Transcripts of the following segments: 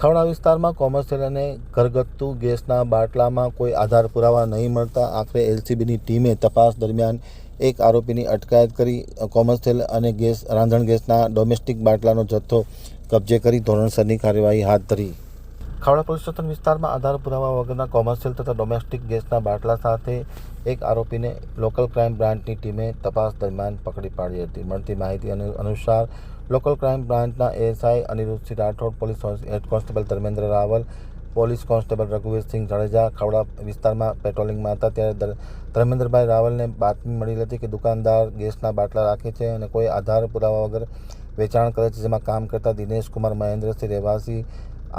ખાવડા વિસ્તારમાં કોમર્શિયલ અને ઘરગથ્થુ ગેસના બાટલામાં કોઈ આધાર પુરાવા નહીં મળતા આખરે એલસીબીની ટીમે તપાસ દરમિયાન એક આરોપીની અટકાયત કરી કોમર્શિયલ અને રાંધણ ગેસના ડોમેસ્ટિક બાટલાનો જથ્થો કબજે કરી ધોરણસરની કાર્યવાહી હાથ ધરી. ખાવડા પોલીસ સ્ટેશન વિસ્તારમાં આધાર પુરાવા વગરના કોમર્શિયલ તથા ડોમેસ્ટિક ગેસના બાટલા સાથે એક આરોપીને લોકલ ક્રાઇમ બ્રાન્ચની ટીમે તપાસ દરમિયાન પકડી પાડી હતી. મળતી માહિતી અનુસાર લોકલ ક્રાઇમ બ્રાન્ચના ASI Aniruddhsinh Rathod, police head constable Dharmendra Raval, police constable Raghuvirsinh Jadeja Khavda વિસ્તારમાં પેટ્રોલિંગમાં હતા ત્યારે ધર્મેન્દ્રભાઈ રાવલને બાતમી મળી હતી કે દુકાનદાર ગેસના બાટલા રાખે છે અને કોઈ આધાર પુરાવા વગર વેચાણ કરે છે. જેમાં કામ કરતા દિનેશ કુમાર મહેન્દ્રસિંહ રહેવાસી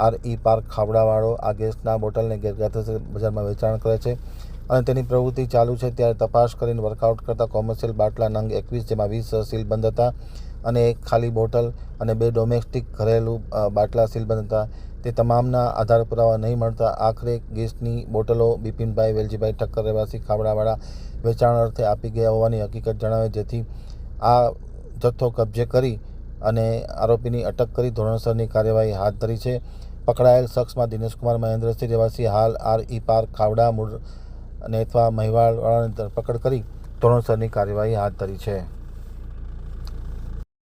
RE પાર્ક ખાવડાવાળો આ ગેસના બોટલને ગેરકાયદેસર બજારમાં વેચાણ કરે છે અને તેની પ્રવૃત્તિ ચાલુ છે. ત્યારે તપાસ કરીને વર્કઆઉટ કરતા કોમર્શિયલ બાટલા નંગ 21 જેમાં 20 સીલબંધ હતા અને એક ખાલી બોટલ અને 2 ડોમેસ્ટિક ઘરેલું બાટલા સીલબંધ હતા. તે તમામના આધાર પુરાવા નહીં મળતા આખરે ગેસની બોટલો બિપિનભાઈ વેલજીભાઈ ઠક્કર રહેવાસી ખાવડાવાળા વેચાણ અર્થે આપી ગયા હોવાની હકીકત જણાવે, જેથી આ જથ્થો કબજે કરી અને આરોપીની અટક કરી ધોરણસરની કાર્યવાહી હાથ ધરી છે. પકડાયેલ શખ્સમાં દિનેશકુમાર મહેન્દ્રસિંહ રહેવાસી હાલ RE પાર્ક ખાવડા મૂળ નેથવા મહિવાળવાળાની ધરપકડ કરી ધોરણસરની કાર્યવાહી હાથ ધરી છે.